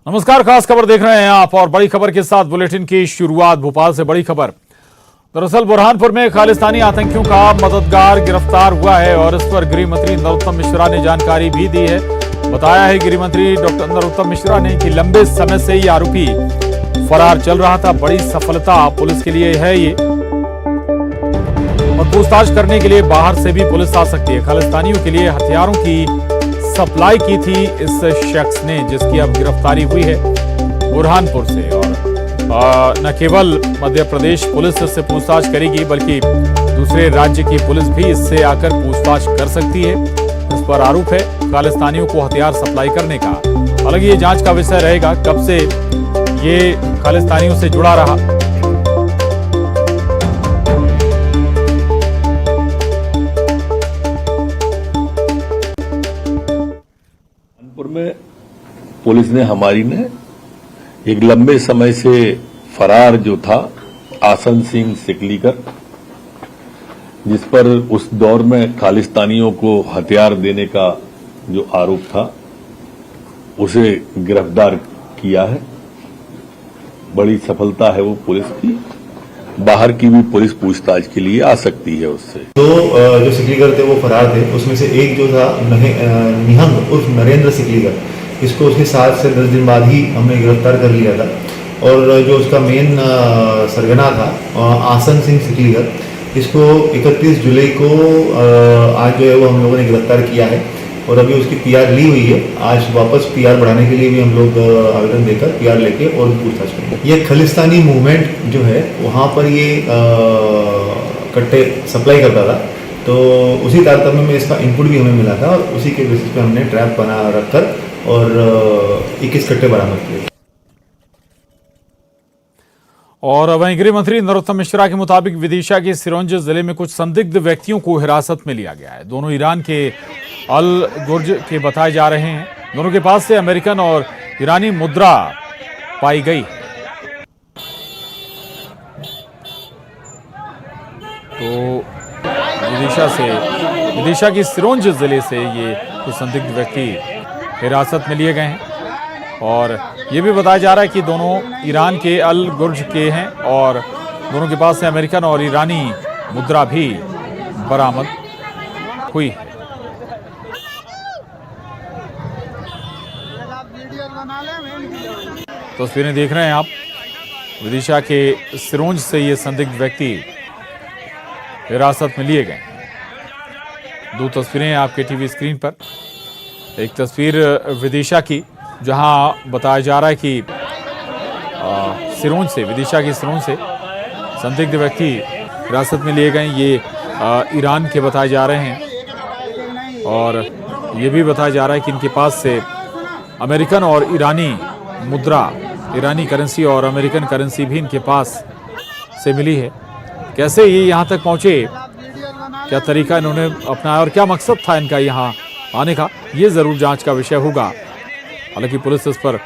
नमस्कार, खास खबर देख रहे हैं आप और बड़ी खबर के साथ बुलेटिन की शुरुआत भोपाल से। बड़ी खबर, दरअसल बुरहानपुर में खालिस्तानी आतंकियों का मददगार गिरफ्तार हुआ है और इस पर गृह मंत्री नरोत्तम मिश्रा ने जानकारी भी दी है। बताया है गृह मंत्री डॉक्टर नरोत्तम मिश्रा ने कि लंबे समय से ये आरोपी फरार चल रहा था। बड़ी सफलता पुलिस के लिए है ये, और पूछताछ करने के लिए बाहर से भी पुलिस आ सकती है। खालिस्तानियों के लिए हथियारों की सप्लाई की थी इस शख्स ने, जिसकी अब गिरफ्तारी हुई है बुरहानपुर से। और न केवल मध्य प्रदेश पुलिस इससे पूछताछ करेगी, बल्कि दूसरे राज्य की पुलिस भी इससे आकर पूछताछ कर सकती है। इस पर आरोप है खालिस्तानियों को हथियार सप्लाई करने का। हालांकि ये जांच का विषय रहेगा, कब से ये खालिस्तानियों से जुड़ा रहा। में पुलिस ने हमारी ने एक लंबे समय से फरार जो था आसन सिंह सिकलीकर, जिस पर उस दौर में खालिस्तानियों को हथियार देने का जो आरोप था, उसे गिरफ्तार किया है। बड़ी सफलता है वो पुलिस की। बाहर की भी पुलिस पूछताछ के लिए आ सकती है उससे। जो सिकलीगर थे वो फरार थे। उसमें से एक जो था निहंग उर्फ नरेंद्र सिकलीगर, इसको उसके 7 से 10 दिन बाद ही हमने गिरफ्तार कर लिया था। और जो उसका मेन सरगना था आसन सिंह सिकलीगर, इसको 31 जुलाई को आज जो है वो हम लोगों ने गिरफ्तार किया है और अभी उसकी पीआर ली हुई है। आज वापस पीआर बढ़ाने के लिए भी हम लोग आवेदन देकर पीआर लेके और पूछताछ करेंगे। ये खालिस्तानी मूवमेंट जो है वहाँ पर ये कट्टे सप्लाई करता था, तो उसी तारतम्य में इसका इनपुट भी हमें मिला था और उसी के बेसिस पे हमने ट्रैप बना रखकर और 21 कट्टे बरामद किए। और वहीं गृह मंत्री नरोत्तम मिश्रा के मुताबिक विदिशा के सिरोंज जिले में कुछ संदिग्ध व्यक्तियों को हिरासत में लिया गया है। दोनों ईरान के अल गुर्ज के बताए जा रहे हैं। दोनों के पास से अमेरिकन और ईरानी मुद्रा पाई गई। तो विदिशा की सिरोंज जिले से ये कुछ संदिग्ध व्यक्ति हिरासत में लिए गए हैं और ये भी बताया जा रहा है कि दोनों ईरान के अल गुर्ज के हैं और दोनों के पास से अमेरिकन और ईरानी मुद्रा भी बरामद हुई। तस्वीरें देख रहे हैं आप, विदिशा के सिरोंज से ये संदिग्ध व्यक्ति हिरासत में लिए गए। 2 तस्वीरें आपके टीवी स्क्रीन पर। एक तस्वीर विदिशा की, जहां बताया जा रहा है कि सिरोंज से, विदिशा की सिरोंज से संदिग्ध व्यक्ति हिरासत में लिए गए। ये ईरान के बताए जा रहे हैं और ये भी बताया जा रहा है कि इनके पास से अमेरिकन और ईरानी मुद्रा, ईरानी करेंसी और अमेरिकन करेंसी भी इनके पास से मिली है। कैसे ये यहाँ तक पहुँचे, क्या तरीका इन्होंने अपनाया और क्या मकसद था इनका यहाँ आने का, ये ज़रूर जांच का विषय होगा। हालांकि पुलिस इस पर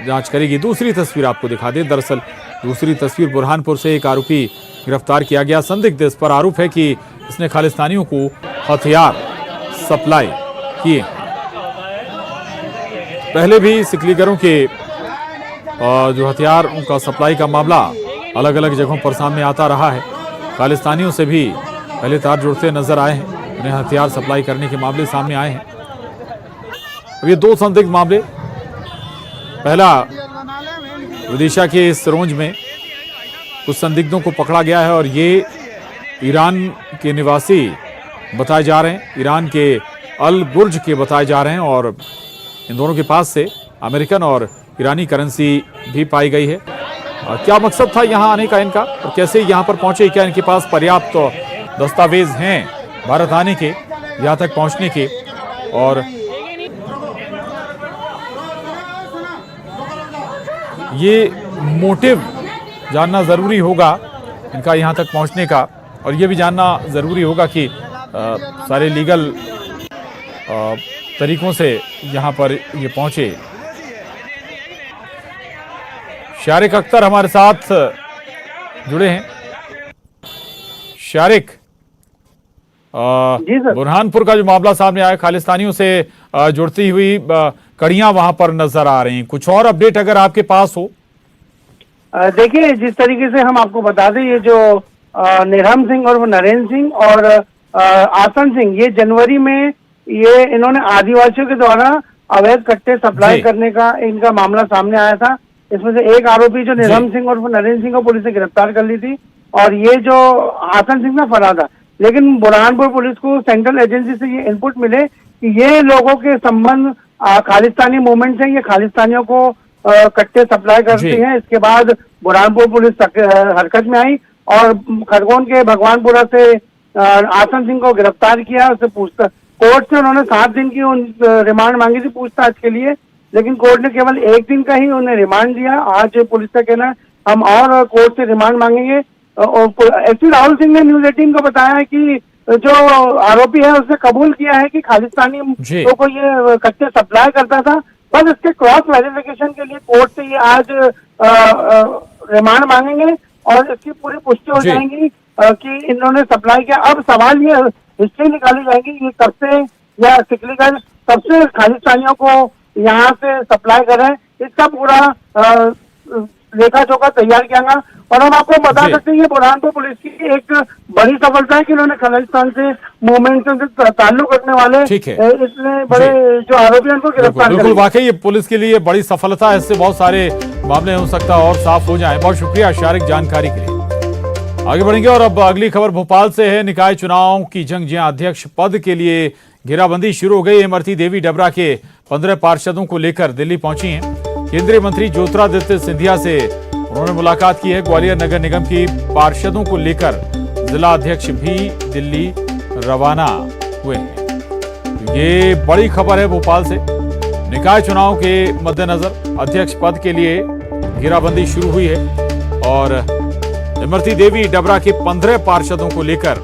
जांच करेगी। दूसरी तस्वीर आपको दिखा दें। दरअसल दूसरी तस्वीर, बुरहानपुर से एक आरोपी गिरफ्तार किया गया। संदिग्ध, इस पर आरोप है कि इसने खालिस्तानियों को हथियार सप्लाई किए। पहले भी सिकलीगरों के जो हथियार उनका सप्लाई का मामला अलग अलग जगहों पर सामने आता रहा है। खालिस्तानियों से भी पहले तार जुड़ते नजर आए हैं, उन्हें हथियार सप्लाई करने के मामले सामने आए हैं। अब ये 2 संदिग्ध मामले, पहला विदिशा के सिरोंज में कुछ संदिग्धों को पकड़ा गया है और ये ईरान के निवासी बताए जा रहे हैं, ईरान के अल गुर्ज के बताए जा रहे हैं और इन दोनों के पास से अमेरिकन और ईरानी करेंसी भी पाई गई है। क्या मकसद था यहाँ आने का इनका और कैसे यहाँ पर पहुंचे, क्या इनके पास पर्याप्त दस्तावेज हैं भारत आने के, यहाँ तक पहुंचने के, और ये मोटिव जानना ज़रूरी होगा इनका यहाँ तक पहुँचने का। और ये भी जानना ज़रूरी होगा कि सारे लीगल तरीकों से यहाँ पर ये पहुँचे। शारिक अख्तर हमारे साथ जुड़े हैं। शारिक, बुरहानपुर का जो मामला सामने आया, खालिस्तानियों से जुड़ती हुई कड़ियां वहां पर नजर आ रही हैं। कुछ और अपडेट अगर आपके पास हो। देखिए, जिस तरीके से हम आपको बता दें, ये जो निरहम सिंह और वो नरेंद्र सिंह और आसन सिंह, ये जनवरी में ये इन्होंने आदिवासियों के द्वारा अवैध कट्टे सप्लाई करने का इनका मामला सामने आया था। इसमें से एक आरोपी जो निरहम सिंह और वो नरेंद्र सिंह को पुलिस ने गिरफ्तार कर ली थी, और ये जो आसन सिंह ना फरार था। लेकिन बुरहानपुर पुलिस को सेंट्रल एजेंसी से ये इनपुट मिले कि ये लोगों के संबंध खालिस्तानी मूवमेंट से, ये खालिस्तानियों को कट्टे सप्लाई करती हैं। इसके बाद बुरहानपुर पुलिस हरकत में आई और खरगोन के भगवानपुरा से आसन सिंह को गिरफ्तार किया। उससे पूछताछ कोर्ट से उन्होंने 7 दिन की रिमांड मांगी थी पूछताछ के लिए, लेकिन कोर्ट ने केवल 1 दिन का ही उन्हें रिमांड दिया। आज पुलिस का कहना है हम और कोर्ट से रिमांड मांगेंगे। एक्चुअली राहुल सिंह ने न्यूज 18 को बताया है कि जो आरोपी है उसने कबूल किया है कि खालिस्तानी लोगों को ये कट्टे सप्लाई करता था। बस इसके क्रॉस वेरिफिकेशन के लिए कोर्ट से ये आज रिमांड मांगेंगे और इसकी पूरी पुष्टि हो जाएगी कि इन्होंने सप्लाई किया। अब सवाल ये हिस्ट्री निकाली जाएगी, ये कब से या सिकलीगढ़ कब से खालिस्तानियों को यहाँ से सप्लाई कर रहे हैं, इसका पूरा लेखा जोखा तैयार किया गया। और हम आपको बता सकते हैं ये बुरहानपुर पुलिस की एक बड़ी सफलता है कि उन्होंने खालिस्तान से मूवमेंट से ताल्लुक रखने वाले इतने बड़े जो आरोपी हैं उनको गिरफ्तार कर। बिल्कुल, वाकई ये पुलिस के लिए बड़ी सफलता है। इससे बहुत सारे मामले हो सकता है और साफ हो जाएं। बहुत शुक्रिया शारिक जानकारी के लिए। आगे बढ़ेंगे और अब अगली खबर भोपाल से है। निकाय चुनाव की जंग, जहां अध्यक्ष पद के लिए घेराबंदी शुरू हो गई। इमरती देवी डबरा के 15 पार्षदों को लेकर दिल्ली पहुंची हैं। केंद्रीय मंत्री ज्योतिरादित्य सिंधिया से उन्होंने मुलाकात की है। ग्वालियर नगर निगम की पार्षदों को लेकर जिला अध्यक्ष भी दिल्ली रवाना हुए हैं। ये बड़ी खबर है भोपाल से। निकाय चुनाव के मद्देनजर अध्यक्ष पद के लिए घेराबंदी शुरू हुई है और इमरती देवी डबरा के 15 पार्षदों को लेकर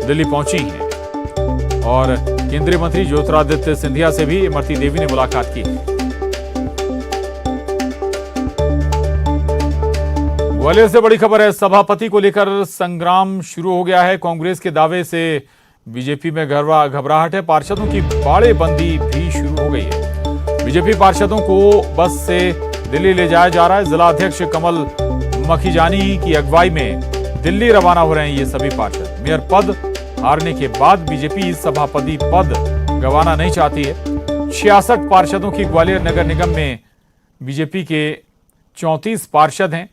दिल्ली पहुंची हैं और केंद्रीय मंत्री ज्योतिरादित्य सिंधिया से भी इमरती देवी ने मुलाकात की है। ग्वालियर से बड़ी खबर है। सभापति को लेकर संग्राम शुरू हो गया है। कांग्रेस के दावे से बीजेपी में घबराहट है। पार्षदों की बाड़ेबंदी भी शुरू हो गई है। बीजेपी पार्षदों को बस से दिल्ली ले जाया जा रहा है। जिला अध्यक्ष कमल मखीजानी की अगुवाई में दिल्ली रवाना हो रहे हैं ये सभी पार्षद। मेयर पद हारने के बाद बीजेपी सभापति पद गंवाना नहीं चाहती है। 66 पार्षदों की ग्वालियर नगर निगम में बीजेपी के 34 पार्षद हैं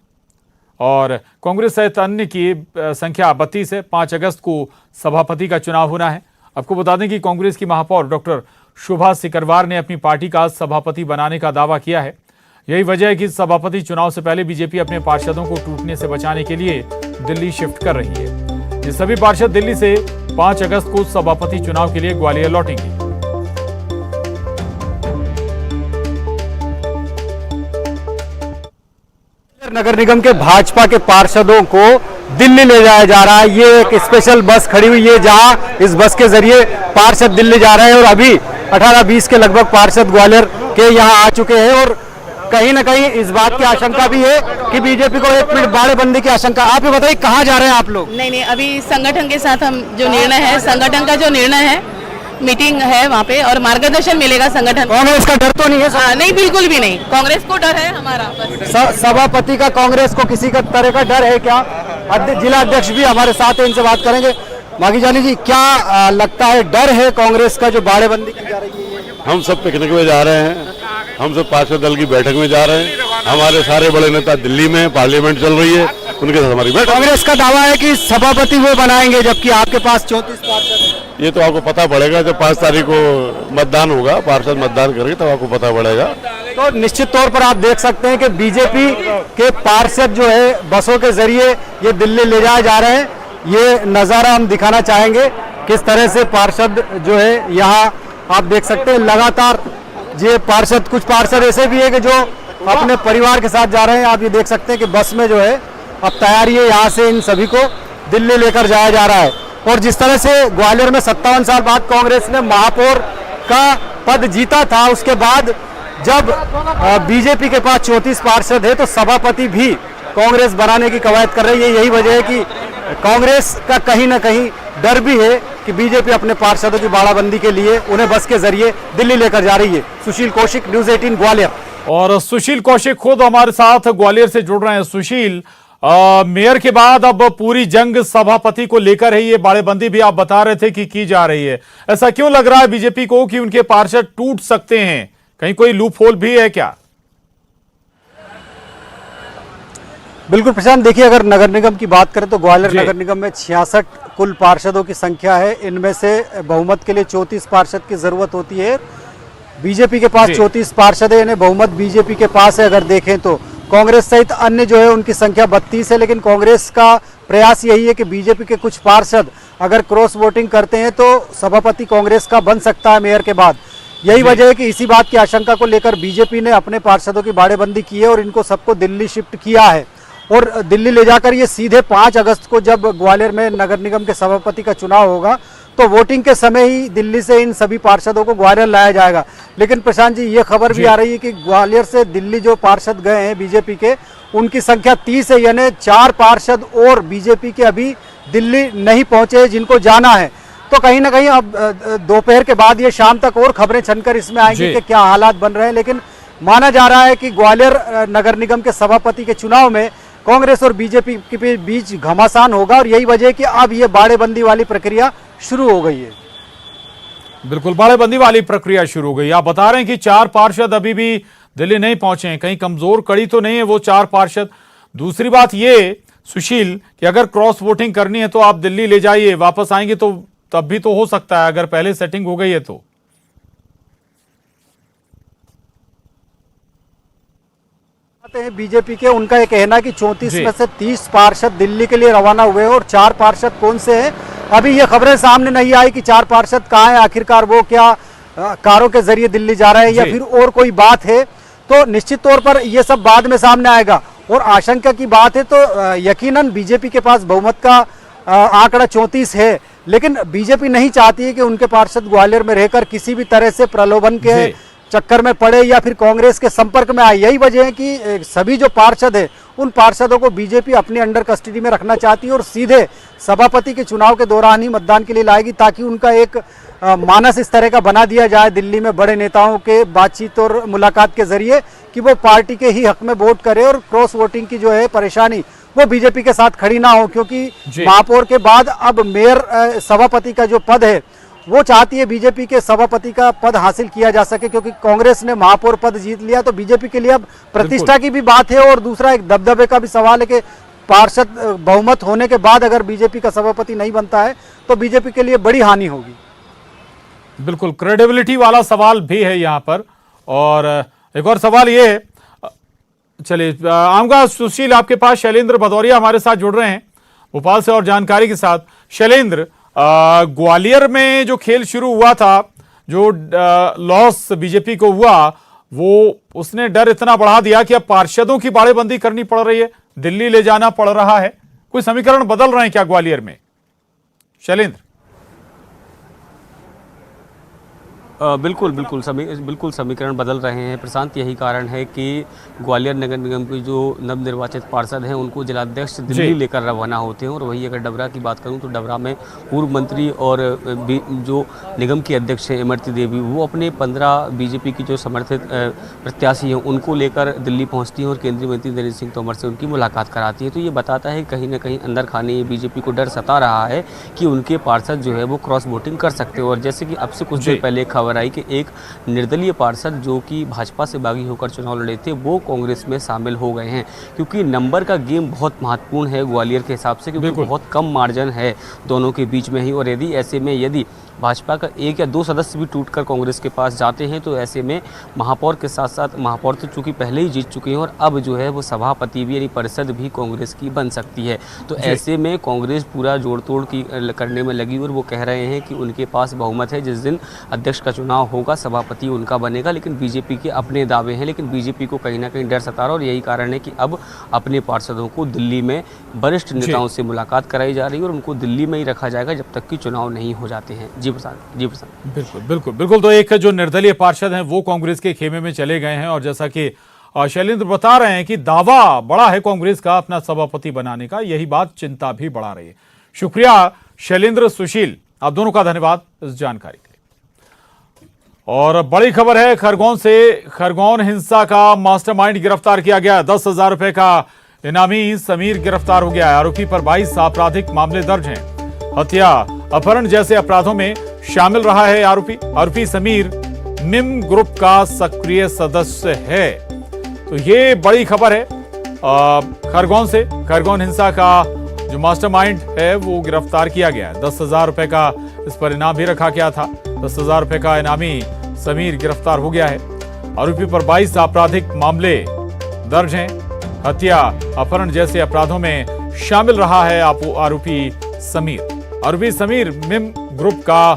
और कांग्रेस सहित अन्य की संख्या 32 है। 5 अगस्त को सभापति का चुनाव होना है। आपको बता दें कि कांग्रेस की महापौर डॉक्टर शोभा सिकरवार ने अपनी पार्टी का सभापति बनाने का दावा किया है। यही वजह है कि सभापति चुनाव से पहले बीजेपी अपने पार्षदों को टूटने से बचाने के लिए दिल्ली शिफ्ट कर रही है। ये सभी पार्षद दिल्ली से 5 अगस्त को सभापति चुनाव के लिए ग्वालियर लौटेंगे। नगर निगम के भाजपा के पार्षदों को दिल्ली ले जाया जा रहा है। ये एक स्पेशल बस खड़ी हुई है जहां इस बस के जरिए पार्षद दिल्ली जा रहे हैं और अभी 18-20 के लगभग पार्षद ग्वालियर के यहां आ चुके हैं और कहीं ना कहीं इस बात की आशंका भी है कि बीजेपी को एक मिनट बाड़ेबंदी की आशंका। आप ये बताइए कहाँ जा रहे हैं आप लोग? नहीं, अभी संगठन के साथ हम जो निर्णय है, संगठन का जो निर्णय है, मीटिंग है वहाँ पे और मार्गदर्शन मिलेगा संगठन। कांग्रेस का डर तो नहीं है? नहीं, बिल्कुल भी नहीं। कांग्रेस को डर है हमारा बस। सभापति का कांग्रेस को किसी का तरह का डर है क्या? जिला अध्यक्ष भी हमारे साथ है, इनसे बात करेंगे। मखीजानी जी, क्या लगता है, डर है कांग्रेस का जो बाड़ेबंदी की जा रही है? हम सब पिकनिक में जा रहे हैं, हम सब पार्षद दल की बैठक में जा रहे हैं। हमारे सारे बड़े नेता दिल्ली में, पार्लियामेंट चल रही है, उनके साथ हमारी बैठक। कांग्रेस का दावा है कि सभापति वो बनाएंगे जबकि आपके पास 34 पार्षद हैं। ये तो आपको पता पड़ेगा जब 5 तारीख को मतदान होगा, पार्षद मतदान करेंगे तब आपको पता पड़ेगा। तो निश्चित तौर पर आप देख सकते हैं कि बीजेपी के पार्षद जो है बसों के जरिए ये दिल्ली ले जाए जा रहे हैं। ये नज़ारा हम दिखाना चाहेंगे किस तरह से पार्षद जो है यहाँ आप देख सकते हैं लगातार ये पार्षद, कुछ पार्षद ऐसे भी है कि जो अपने परिवार के साथ जा रहे हैं। आप ये देख सकते हैं कि बस में जो है अब तैयारी है, यहाँ से इन सभी को दिल्ली लेकर जाया जा रहा है। और जिस तरह से ग्वालियर में 57 साल बाद कांग्रेस ने महापौर का पद जीता था, उसके बाद जब बीजेपी के पास 34 पार्षद है तो सभापति भी कांग्रेस बनाने की कवायद कर रही है। यही वजह है कि कांग्रेस का कहीं ना कहीं डर भी है कि बीजेपी अपने पार्षदों की बाड़ाबंदी के लिए उन्हें बस के जरिए दिल्ली लेकर जा रही है। सुशील कौशिक, न्यूज़ 18 ग्वालियर। और सुशील कौशिक खुद हमारे साथ ग्वालियर से जुड़ रहे हैं। सुशील, मेयर के बाद अब पूरी जंग सभापति को लेकर है, ये बाड़ेबंदी भी आप बता रहे थे कि की जा रही है। ऐसा क्यों लग रहा है बीजेपी को कि उनके पार्षद टूट सकते हैं? कहीं कोई लूप होल भी है क्या? बिल्कुल प्रशांत, देखिए अगर नगर निगम की बात करें तो ग्वालियर नगर निगम में 66 कुल पार्षदों की संख्या है। इनमें से बहुमत के लिए 34 पार्षद की जरूरत होती है। बीजेपी के पास 34 पार्षद है, यानी बहुमत बीजेपी के पास है। अगर देखें तो कांग्रेस सहित अन्य जो है उनकी संख्या 32 है, लेकिन कांग्रेस का प्रयास यही है कि बीजेपी के कुछ पार्षद अगर क्रॉस वोटिंग करते हैं तो सभापति कांग्रेस का बन सकता है मेयर के बाद। यही वजह है कि इसी बात की आशंका को लेकर बीजेपी ने अपने पार्षदों की बाड़ेबंदी की है और इनको सबको दिल्ली शिफ्ट किया है। और दिल्ली ले जाकर ये सीधे 5 अगस्त को जब ग्वालियर में नगर निगम के सभापति का चुनाव होगा तो वोटिंग के समय ही दिल्ली से इन सभी पार्षदों को ग्वालियर लाया जाएगा। लेकिन प्रशांत जी, ये खबर भी आ रही है कि ग्वालियर से दिल्ली जो पार्षद गए हैं बीजेपी के, उनकी संख्या 30 है, यानी 4 पार्षद और बीजेपी के अभी दिल्ली नहीं पहुंचे जिनको जाना है। तो कहीं ना कहीं अब दोपहर के बाद ये शाम तक और खबरें छनकर इसमें आएंगी कि क्या हालात बन रहे हैं। लेकिन माना जा रहा है कि ग्वालियर नगर निगम के सभापति के चुनाव में कांग्रेस और बीजेपी के बीच घमासान होगा और यही वजह है कि अब ये बाड़ेबंदी वाली प्रक्रिया शुरू हो गई है। बिल्कुल, बाड़ेबंदी वाली प्रक्रिया शुरू हो गई। आप बता रहे हैं कि 4 पार्षद अभी भी दिल्ली नहीं पहुंचे हैं, कहीं कमजोर कड़ी तो नहीं है वो 4 पार्षद? दूसरी बात ये सुशील कि अगर क्रॉस वोटिंग करनी है तो आप दिल्ली ले जाइए, वापस आएंगे तो तब भी तो हो सकता है अगर पहले सेटिंग हो गई है तो। बीजेपी के उनका ये कहना है कि 34 में से 30 पार्षद दिल्ली के लिए रवाना हुए और 4 पार्षद कौन से हैं अभी ये खबरें सामने नहीं आई कि 4 पार्षद कहाँ हैं, आखिरकार वो क्या कारों के जरिए दिल्ली जा रहे हैं या फिर और कोई बात है। तो निश्चित तौर पर ये सब बाद में सामने आएगा। और आशंका की बात है तो यकीनन बीजेपी के पास बहुमत का आंकड़ा 34 है, लेकिन बीजेपी नहीं चाहती है कि उनके पार्षद ग्वालियर में रहकर किसी भी तरह से प्रलोभन के चक्कर में पड़े या फिर कांग्रेस के संपर्क में आए। यही वजह है कि सभी जो पार्षद है उन पार्षदों को बीजेपी अपने अंडर कस्टडी में रखना चाहती है और सीधे सभापति के चुनाव के दौरान ही मतदान के लिए लाएगी, ताकि उनका एक मानस इस तरह का बना दिया जाए दिल्ली में बड़े नेताओं के बातचीत और मुलाकात के जरिए कि वो पार्टी के ही हक में वोट करे और क्रॉस वोटिंग की जो है परेशानी वो बीजेपी के साथ खड़ी ना हो। क्योंकि महापौर के बाद अब मेयर सभापति का जो पद है वो चाहती है बीजेपी के सभापति का पद हासिल किया जा सके, क्योंकि कांग्रेस ने महापौर पद जीत लिया तो बीजेपी के लिए अब प्रतिष्ठा की भी बात है और दूसरा एक दबदबे का भी सवाल है कि पार्षद बहुमत होने के बाद अगर बीजेपी का सभापति नहीं बनता है तो बीजेपी के लिए बड़ी हानि होगी। बिल्कुल, क्रेडिबिलिटी वाला सवाल भी है यहाँ पर। और एक और सवाल ये, चलिए आऊंगा सुशील आपके पास। शैलेंद्र भदौरिया हमारे साथ जुड़ रहे हैं भोपाल से और जानकारी के साथ। शैलेंद्र, ग्वालियर में जो खेल शुरू हुआ था, जो लॉस बीजेपी को हुआ, वो उसने डर इतना बढ़ा दिया कि अब पार्षदों की बाड़ेबंदी करनी पड़ रही है, दिल्ली ले जाना पड़ रहा है। कोई समीकरण बदल रहे हैं क्या ग्वालियर में शैलेंद्र? बिल्कुल समीकरण बदल रहे हैं प्रशांत। यही कारण है कि ग्वालियर नगर निगम के जो नवनिर्वाचित पार्षद हैं उनको जिलाध्यक्ष दिल्ली लेकर रवाना होते हैं। और वही अगर डबरा की बात करूं तो डबरा में पूर्व मंत्री और जो निगम की अध्यक्ष हैं इमरती देवी, वो अपने 15 बीजेपी की जो समर्थित प्रत्याशी हैं उनको लेकर दिल्ली पहुँचती हैं और केंद्रीय मंत्री नरेंद्र सिंह तोमर से उनकी मुलाकात कराती है। तो ये बताता है कहीं ना कहीं अंदर खाने बीजेपी को डर सता रहा है कि उनके पार्षद जो है वो क्रॉस वोटिंग कर सकते हो। और जैसे कि अब से कुछ देर पहले खबर आई कि एक निर्दलीय पार्षद जो कि भाजपा से बागी होकर चुनाव लड़े थे वो कांग्रेस में शामिल हो गए हैं, क्योंकि नंबर का गेम बहुत महत्वपूर्ण है ग्वालियर के हिसाब से, क्योंकि बहुत कम मार्जिन है दोनों के बीच में ही। और यदि ऐसे में यदि भाजपा का 1 या 2 सदस्य भी टूटकर कांग्रेस के पास जाते हैं तो ऐसे में महापौर के साथ साथ महापौर तो चूंकि पहले ही जीत चुके हैं और अब जो है वो सभापति भी यानी परिषद भी कांग्रेस की बन सकती है। तो ऐसे में कांग्रेस पूरा जोड़ तोड़ की करने में लगी और वो कह रहे हैं कि उनके पास बहुमत है, जिस दिन अध्यक्ष का चुनाव होगा सभापति उनका बनेगा। लेकिन बीजेपी के अपने दावे हैं, लेकिन बीजेपी को कहीं ना कहीं डर सता रहा है और यही कारण है कि अब अपने पार्षदों को दिल्ली में वरिष्ठ नेताओं से मुलाकात कराई जा रही है और उनको दिल्ली में ही रखा जाएगा जब तक कि चुनाव नहीं हो जाते हैं। जी प्रसाद। बिल्कुल। तो एक जो निर्दलीय पार्षद हैं वो कांग्रेस के खेमे में चले गए हैं और जैसा कि शैलेंद्र बता रहे हैं कि दावा बड़ा है कांग्रेस का अपना सभापति बनाने का, यही बात चिंता भी बढ़ा रही है। शुक्रिया शैलेंद्र। सुशील आप दोनों का धन्यवाद इस जानकारी के लिए। और बड़ी खबर है खरगोन से। खरगोन हिंसा का मास्टरमाइंड गिरफ्तार किया गया। 10,000 रुपए का इनामी समीर गिरफ्तार हो गया है। आरोपी पर 22 आपराधिक मामले दर्ज हैं। हत्या, अपहरण जैसे अपराधों में शामिल रहा है आरोपी समीर मिम ग्रुप का सक्रिय सदस्य है। तो ये बड़ी खबर है खरगोन से। खरगोन हिंसा का जो मास्टरमाइंड है वो गिरफ्तार किया गया है। 10,000 रुपए का इस पर इनाम भी रखा गया था। 10,000 रुपए का इनामी समीर गिरफ्तार हो गया है। आरोपी पर 22 आपराधिक मामले दर्ज हैं। हत्या, अपहरण जैसे अपराधों में शामिल रहा है आरोपी समीर मिम ग्रुप का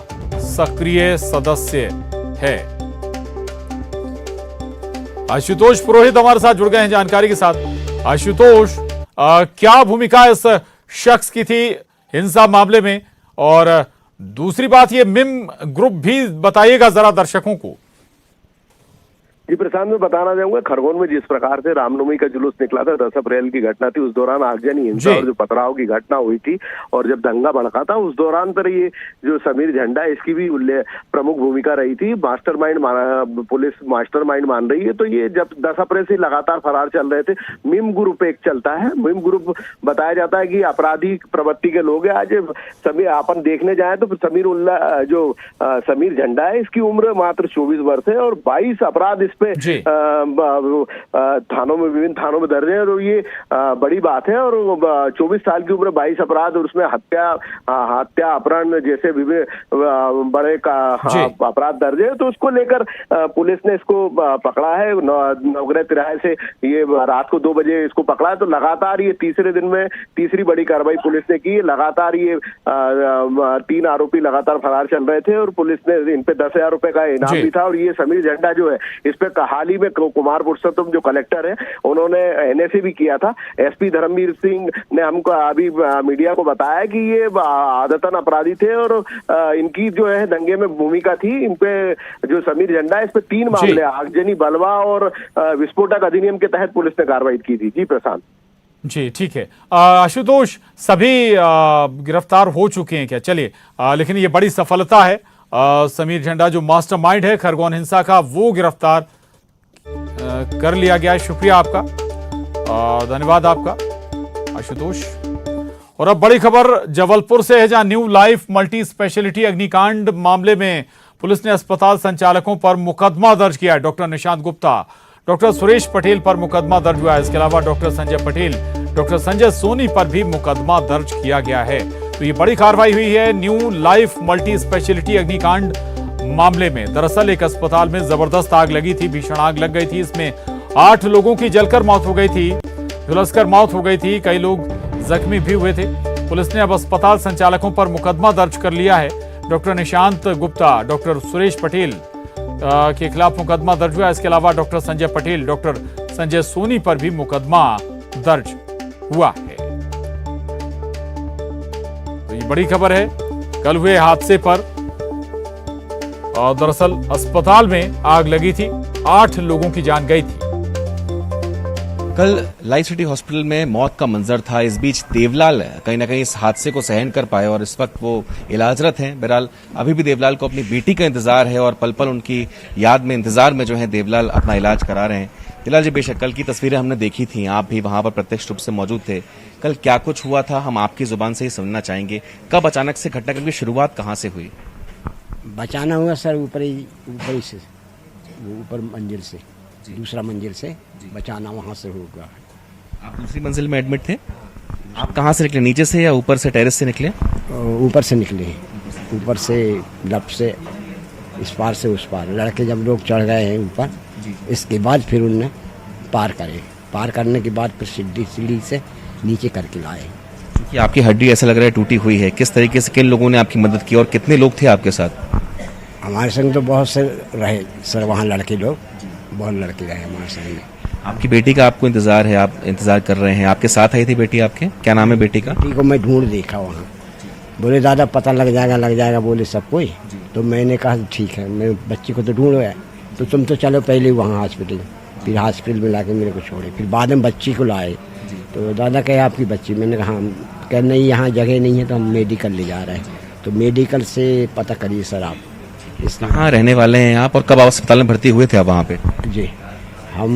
सक्रिय सदस्य है। आशुतोष पुरोहित हमारे साथ जुड़ गए हैं जानकारी के साथ। आशुतोष, क्या भूमिका इस शख्स की थी हिंसा मामले में, और दूसरी बात ये मिम ग्रुप भी बताइएगा जरा दर्शकों को। जी प्रशांत, मैं बताना चाहूंगा खरगोन में जिस प्रकार से रामनवमी का जुलूस निकला था, 10 अप्रैल की घटना थी। उस दौरान आगजनी हिंसा और जो पथराव की घटना हुई थी और जब दंगा भड़का था, उस दौरान पर ये जो समीर झंडा है इसकी भी प्रमुख भूमिका रही थी। पुलिस मास्टरमाइंड मान रही है। तो ये जब 10 अप्रैल से लगातार फरार चल रहे थे। मिम ग्रुप एक चलता है। मिम ग्रुप बताया जाता है कि आपराधिक प्रवृत्ति के लोग हैं। आज समीर अपन देखने जाए तो समीर झंडा है, इसकी उम्र मात्र 24 वर्ष है और 22 अपराध इस पे विभिन्न थानों में दर्ज है। और ये बड़ी बात है। और 24 साल की उम्र, 22 अपराध, और उसमें हत्या, अपहरण जैसे विभिन्न बड़े अपराध दर्ज है। तो उसको लेकर पुलिस ने इसको पकड़ा है। नवग्रह तिराहे से ये रात को 2 बजे इसको पकड़ा है। तो लगातार ये तीसरे दिन में तीसरी बड़ी कार्रवाई पुलिस ने की। लगातार ये 3 आरोपी लगातार फरार चल रहे थे और पुलिस ने इन पे 10,000 रुपए का इनाम भी था। और ये समीर झंडा जो है इस पे हाल ही में कुमार पुरुषोत्तम जो कलेक्टर है उन्होंने एनएसी भी किया था। एसपी धर्मवीर सिंह ने हमको अभी मीडिया को बताया कि ये आदतन अपराधी थे और इनकी जो है दंगे में भूमिका थी। इन पे जो समीर झंडा है इस पे 3 मामले आगजनी, बलवा और विस्फोटक अधिनियम के तहत पुलिस ने कार्रवाई की थी। जी प्रशांत। जी ठीक है। आशुतोष, सभी गिरफ्तार हो चुके हैं क्या? चलिए, लेकिन ये बड़ी सफलता है। समीर झंडा जो मास्टरमाइंड है खरगोन हिंसा का, वो गिरफ्तार कर लिया गया है। शुक्रिया आपका, धन्यवाद आपका आशुतोष। और अब बड़ी खबर जबलपुर से है, जहां न्यू लाइफ मल्टी स्पेशलिटी अग्निकांड मामले में पुलिस ने अस्पताल संचालकों पर मुकदमा दर्ज किया है। डॉक्टर निशांत गुप्ता, डॉक्टर सुरेश पटेल पर मुकदमा दर्ज हुआ है। इसके अलावा डॉक्टर संजय पटेल, डॉक्टर संजय सोनी पर भी मुकदमा दर्ज किया गया है। तो ये बड़ी कार्रवाई हुई है न्यू लाइफ मल्टी स्पेशलिटी अग्निकांड मामले में। दरअसल एक अस्पताल में जबरदस्त आग लगी थी, भीषण आग लग गई थी। इसमें 8 लोगों की जलकर मौत हो गई थी, झुलसकर मौत हो गई थी। कई लोग जख्मी भी हुए थे। पुलिस ने अब अस्पताल संचालकों पर मुकदमा दर्ज कर लिया है। डॉक्टर निशांत गुप्ता, डॉक्टर सुरेश पटेल के खिलाफ मुकदमा दर्ज हुआ। इसके अलावा डॉक्टर संजय पटेल, डॉक्टर संजय सोनी पर भी मुकदमा दर्ज हुआ है। तो ये बड़ी खबर है कल हुए हादसे पर। और दरअसल अस्पताल में आग लगी थी, 8 लोगों की जान गई थी। कल लाइफ सिटी हॉस्पिटल में मौत का मंजर था। इस बीच देवलाल कहीं ना कहीं इस हादसे को सहन कर पाए और इस वक्त वो इलाजरत हैं। बहरहाल अभी भी देवलाल को अपनी बेटी का इंतजार है और पल पल उनकी याद में, इंतजार में जो है देवलाल अपना इलाज करा रहे हैं। देवलाल जी, बेशक कल की तस्वीरें हमने देखी थी, आप भी वहां पर प्रत्यक्ष रूप से मौजूद थे। कल क्या कुछ हुआ था हम आपकी जुबान से ही सुनना चाहेंगे। कब अचानक से घटनाक्रम की शुरुआत कहाँ से हुई? बचाना हुआ सर, ऊपर से, वो ऊपर मंजिल से, दूसरा मंजिल से बचाना वहाँ से होगा। आप दूसरी मंजिल में एडमिट थे? आप कहाँ से निकले, नीचे से या ऊपर से, टेरेस से निकले? ऊपर से निकले, ऊपर से लप से इस पार से उस पार। लड़के जब लोग चढ़ गए हैं ऊपर, इसके बाद फिर उनने पार करे। पार करने के बाद फिर सीढ़ी से नीचे करके लाए। कि आपकी हड्डी ऐसा लग रहा है टूटी हुई है, किस तरीके से, किन लोगों ने आपकी मदद की और कितने लोग थे आपके साथ? हमारे संग तो बहुत से रहे सर, वहाँ लड़के लोग, बहुत लड़के रहे हमारे संग में। आपकी बेटी का आपको इंतजार है, आप इंतजार कर रहे हैं। आपके साथ आई थी बेटी आपके? क्या नाम है बेटी का? बेटी को मैं ढूंढ देखा वहाँ, बोले दादा पता लग जाएगा बोले सब कोई। तो मैंने कहा ठीक है, मैं बच्ची को तो ढूंढ गया, तो तुम तो चलो पहले वहाँ हॉस्पिटल। फिर हॉस्पिटल में लाके मेरे को छोड़े, फिर बाद में बच्ची को लाए। तो दादा कहे आपकी बच्ची, मैंने कहा नहीं यहाँ जगह नहीं है तो हम मेडिकल ले जा रहे हैं। तो मेडिकल से पता करिए सर आप। इसलिए कहाँ रहने वाले हैं आप और कब आप अस्पताल में भर्ती हुए थे आप वहाँ पे? जी हम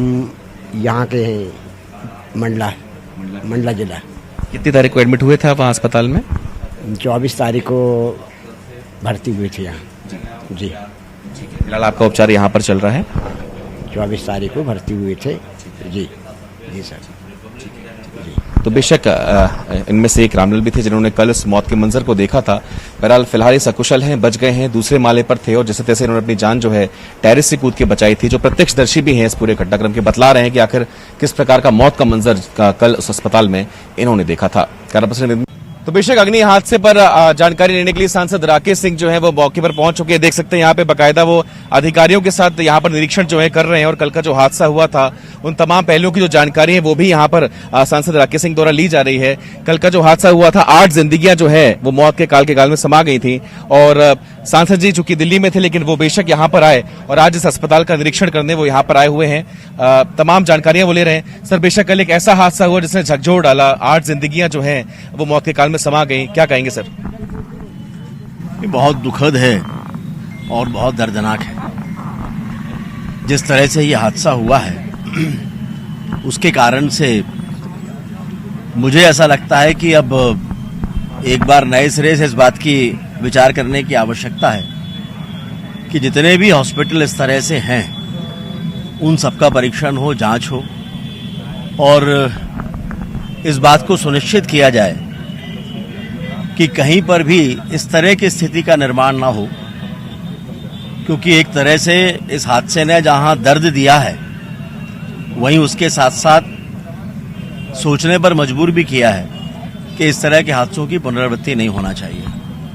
यहाँ के हैं मंडला जिला। कितनी तारीख को एडमिट हुए थे आप वहाँ अस्पताल में? 24 तारीख को भर्ती हुए थे यहाँ। जी फिलहाल आपका उपचार यहाँ पर चल रहा है? 24 तारीख को भर्ती हुए थे। जी जी सर। तो बेशक इनमें से एक रामलाल भी थे जिन्होंने कल इस मौत के मंजर को देखा था। बहरहाल फिलहाल ये सकुशल हैं, बच गए हैं, दूसरे माले पर थे और जैसे तैसे इन्होंने अपनी जान जो है टेरेस से कूद के बचाई थी। जो प्रत्यक्षदर्शी भी हैं इस पूरे घटनाक्रम के बतला रहे हैं कि आखिर किस प्रकार का मौत का मंजर कल उस अस्पताल में इन्होंने देखा था। तो बेशक अग्नि हादसे पर जानकारी लेने के लिए सांसद राकेश सिंह जो है वो मौके पर पहुंच चुके हैं। देख सकते हैं यहाँ पे बकायदा वो अधिकारियों के साथ यहाँ पर निरीक्षण जो है कर रहे हैं और कल का जो हादसा हुआ था उन तमाम पहलुओं की जो जानकारी है वो भी यहाँ पर सांसद राकेश सिंह द्वारा ली जा रही है। कल का जो हादसा हुआ था 8 जिंदगियां जो है वो मौत के गाल में समा गई थी और सांसद जी चूंकि दिल्ली में थे लेकिन वो बेशक यहाँ पर आए और आज इस अस्पताल का निरीक्षण करने वो यहाँ पर आए हुए हैं। तमाम जानकारियां वो ले रहे हैं। सर बेशक कल एक ऐसा हादसा हुआ जिसने झकझोर डाला, 8 जिंदगियां जो हैं वो मौत के काल में समा गई, क्या कहेंगे सर? ये बहुत दुखद है और बहुत दर्दनाक है। जिस तरह से ये हादसा हुआ है उसके कारण से मुझे ऐसा लगता है कि अब एक बार नए सिरे से इस बात की विचार करने की आवश्यकता है कि जितने भी हॉस्पिटल इस तरह से हैं उन सबका परीक्षण हो, जांच हो और इस बात को सुनिश्चित किया जाए कि कहीं पर भी इस तरह की स्थिति का निर्माण ना हो, क्योंकि एक तरह से इस हादसे ने जहां दर्द दिया है वहीं उसके साथ साथ सोचने पर मजबूर भी किया है कि इस तरह के हादसों की पुनरावृत्ति नहीं होना चाहिए।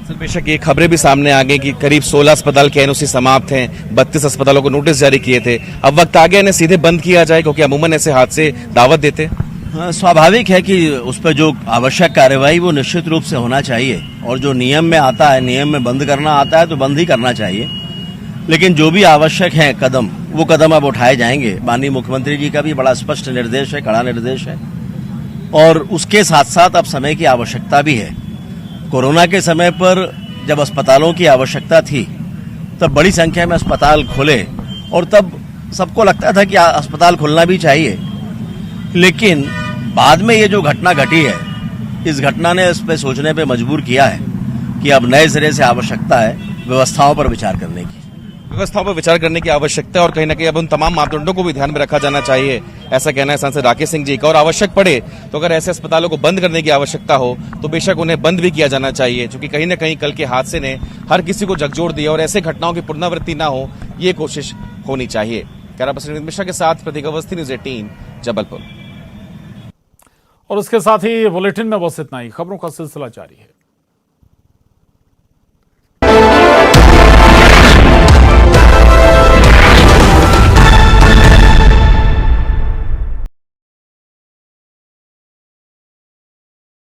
सर बेशक ये खबरें भी सामने आ गई कि करीब 16 अस्पताल के एनओसी समाप्त हैं, 32 अस्पतालों को नोटिस जारी किए थे। अब वक्त आ गया इन्हें सीधे बंद किया जाए क्योंकि अमूमन ऐसे हादसे दावत देते। स्वाभाविक है कि उस पर जो आवश्यक कार्यवाही वो निश्चित रूप से होना चाहिए और जो नियम में आता है, नियम में बंद करना आता है तो बंद ही करना चाहिए। लेकिन जो भी आवश्यक है कदम, वो कदम अब उठाए जाएंगे। माननीय मुख्यमंत्री जी का भी बड़ा स्पष्ट निर्देश है, कड़ा निर्देश है और उसके साथ साथ अब समय की आवश्यकता भी है। कोरोना के समय पर जब अस्पतालों की आवश्यकता थी तब बड़ी संख्या में अस्पताल खुले और तब सबको लगता था कि अस्पताल खुलना भी चाहिए, लेकिन बाद में ये जो घटना घटी है इस घटना ने इस पर सोचने पे मजबूर किया है कि अब नए सिरे से आवश्यकता है व्यवस्थाओं पर विचार करने की। व्यवस्थाओं पर विचार करने की आवश्यकता है और कहीं ना कहीं अब उन तमाम मापदंडों को भी ध्यान में रखा जाना चाहिए, ऐसा कहना है सांसद राकेश सिंह जी का। और आवश्यक पड़े तो अगर ऐसे अस्पतालों को बंद करने की आवश्यकता हो तो बेशक उन्हें बंद भी किया जाना चाहिए, क्योंकि कहीं ना कहीं कल के हादसे ने हर किसी को झकझोर दिया और ऐसे घटनाओं की पुनरावृत्ति ना हो ये कोशिश होनी चाहिए। कैमरा पर्सन मिश्रा के साथ प्रतीक अवस्थी, न्यूज़ 18 जबलपुर। और उसके साथ ही बुलेटिन में बस इतना ही। खबरों का सिलसिला जारी है।